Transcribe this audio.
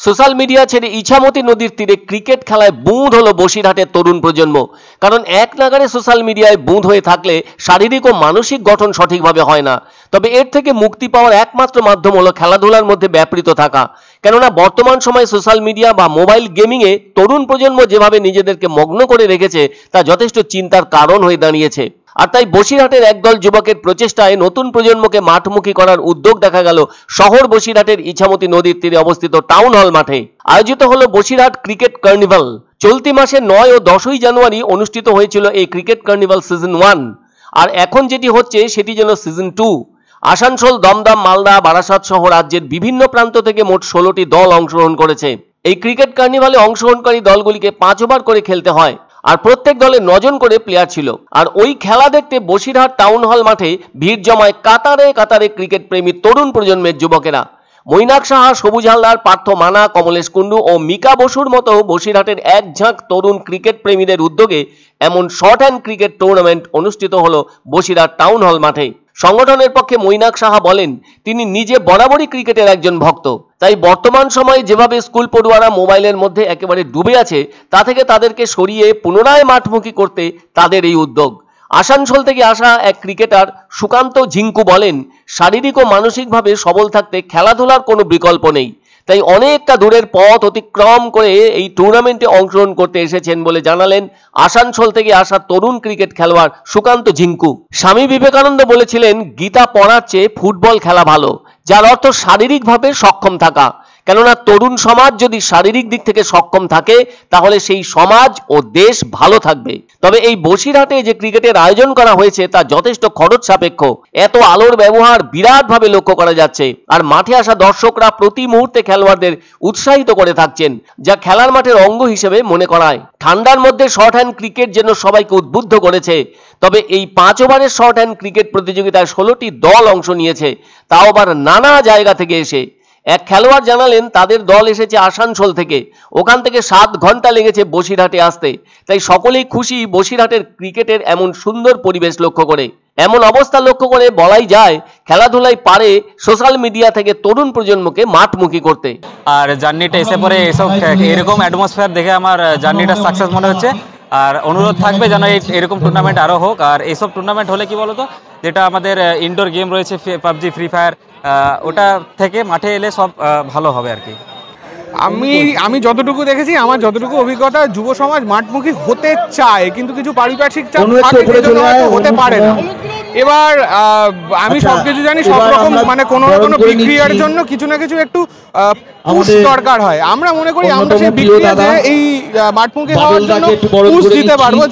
Social media ছেড়ে ইছামতি নদীর তীরে ক্রিকেট খেলায় বুঁদ হলো বসিরহাটের তরুণ প্রজন্ম। কারণ এক নাগারে সোশ্যাল মিডিয়ায় বুঁদ হয়ে থাকলে শারীরিক ও মানসিক গঠন সঠিকভাবে হয় না। তবে এর থেকে মুক্তি পাওয়ার একমাত্র মাধ্যম হলো খেলাধুলার মধ্যে ব্যাপৃত থাকা। কেননা বর্তমান সময়ে সোশ্যাল মিডিয়া বা মোবাইল গেমিংয়ে তরুণ প্রজন্ম যেভাবে নিজেদেরকে মগ্ন করে রেখেছে তা যথেষ্ট চিন্তার কারণ হয়ে দাঁড়িয়েছে। আর তাই বসিরহাটের একদল যুবকের প্রচেষ্টায় নতুন প্রজন্মকে মাঠমুখী করার উদ্যোগ দেখা গেল শহর বসিরহাটের ইছামতি নদীর তীরে অবস্থিত টাউন হল মাঠে। আয়োজিত হলো বসিরহাট ক্রিকেট কার্নিভাল। চলতি মাসে 9 ও 10ই জানুয়ারি অনুষ্ঠিত হয়েছিল এই ক্রিকেট কার্নিভাল সিজন 1, আর এখন যেটি হচ্ছে সেটি যেন সিজন 2। আসানসোল, দমদম, মালদা, বারাসাত সহ রাজ্যের বিভিন্ন প্রান্ত থেকে মোট 16টি দল অংশগ্রহণ করেছে। এই ক্রিকেট কার্নিভালে অংশগ্রহণকারী দলগুলিকে 5 ওভার করে খেলতে হয়, আর প্রত্যেক দলে 9 জন করে প্লেয়ার ছিল। আর ওই খেলা দেখতে বসিরহাট টাউন হল মাঠে ভিড় জমায় কাতারে কাতারে ক্রিকেট প্রেমী তরুণ প্রজন্মের যুবকেরা। মৈনাক সাহা, সবুজ হালদার, পার্থ মানা, কমলেশ কুন্ডু ও মিকা বসুর মতো বসিরহাটের এক ঝাঁক তরুণ ক্রিকেট প্রেমীদের উদ্যোগে এমন শর্ট হ্যান্ড ক্রিকেট টুর্নামেন্ট অনুষ্ঠিত হলো বসিরহাট টাউন হল মাঠে। সংগঠনের পক্ষে মৈনাক সাহা বলেন, তিনি নিজে বরাবরই ক্রিকেটের একজন ভক্ত। তাই বর্তমান সময়ে যেভাবে স্কুল পড়ুয়ারা মোবাইলের মধ্যে একেবারে ডুবে আছে তা থেকে তাদেরকে সরিয়ে পুনরায় মাঠমুখী করতে তাদের এই উদ্যোগ। আসানসোল থেকে আসা এক ক্রিকেটার সুকান্ত ঝিঙ্কু বলেন, শারীরিক ও মানসিকভাবে সবল থাকতে খেলাধুলার কোনো বিকল্প নেই। তাই অনেকটা দূরের পথ অতিক্রম করে এই টুর্নামেন্টে অংশগ্রহণ করতে এসেছেন বলে জানালেন আসানসোল থেকে আসা তরুণ ক্রিকেট খেলোয়াড় সুকান্ত ঝিঙ্কু। স্বামী বিবেকানন্দ বলেছিলেন, গীতা পড়ার চেয়ে ফুটবল খেলা ভালো, যার অর্থ শারীরিকভাবে সক্ষম থাকা। কেননা তরুণ সমাজ যদি শারীরিক দিক থেকে সক্ষম থাকে তাহলে সেই সমাজ ও দেশ ভালো থাকবে। তবে এই বসিরহাটে যে ক্রিকেটের আয়োজন করা হয়েছে তা যথেষ্ট খরচ সাপেক্ষ। এত আলোর ব্যবহার বিরাটভাবে লক্ষ্য করা যাচ্ছে, আর মাঠে আসা দর্শকরা প্রতি মুহূর্তে খেলোয়াড়দের উৎসাহিত করে থাকছেন, যা খেলার মাঠের অঙ্গ হিসেবে মনে করায়। ঠান্ডার মধ্যে শর্ট হ্যান্ড ক্রিকেট যেন সবাইকে উদ্বুদ্ধ করেছে। তবে এই 5 ওভারের শর্ট হ্যান্ড ক্রিকেট প্রতিযোগিতায় 16টি দল অংশ নিয়েছে, তাও আবার নানা জায়গা থেকে এসে। এক খেলোয়াড় জানালেন, তাদের দল এসেছে আসানসোল থেকে, ওখান থেকে 7 ঘন্টা লেগেছে বসিরহাটে আসতে। তাই সকলেই খুশি বসিরহাটের ক্রিকেটের এমন সুন্দর পরিবেশ লক্ষ্য করে। এমন অবস্থা লক্ষ্য করে বলাই যায় খেলাধুলাই পারে সোশ্যাল মিডিয়া থেকে তরুণ প্রজন্মকে মাঠমুখী করতে। আর জার্নিটা এসে পরে এসব এরকম অ্যাটমসফিয়ার দেখে আমার জার্নিটা সাকসেস মনে হচ্ছে। আর অনুরোধ থাকবে যেন এরকম টুর্নামেন্ট আরও হোক। আর এইসব টুর্নামেন্ট হলে কি বলতো, যেটা আমাদের ইনডোর গেম রয়েছে পাবজি, ফ্রি ফায়ার, ওটা থেকে মাঠে এলে সব ভালো হবে আর কি। আমি যতটুকু দেখেছি, আমার যতটুকু অভিজ্ঞতা, যুব সমাজ মাঠমুখী হতে চায়, কিন্তু কিছু পারিপার্শ্বিক চাপ হতে পারে না। এবার আমি সবকিছু জানি, সব রকম মানে কোনো না কোনো বিক্রিয়ার জন্য কিছু না কিছু একটু পুশ দরকার হয়। আমরা মনে করি আমরা সেই বিক্রিয়াতে এই মাঠমুখী হওয়ার জন্য পুশ দিতে পারবো।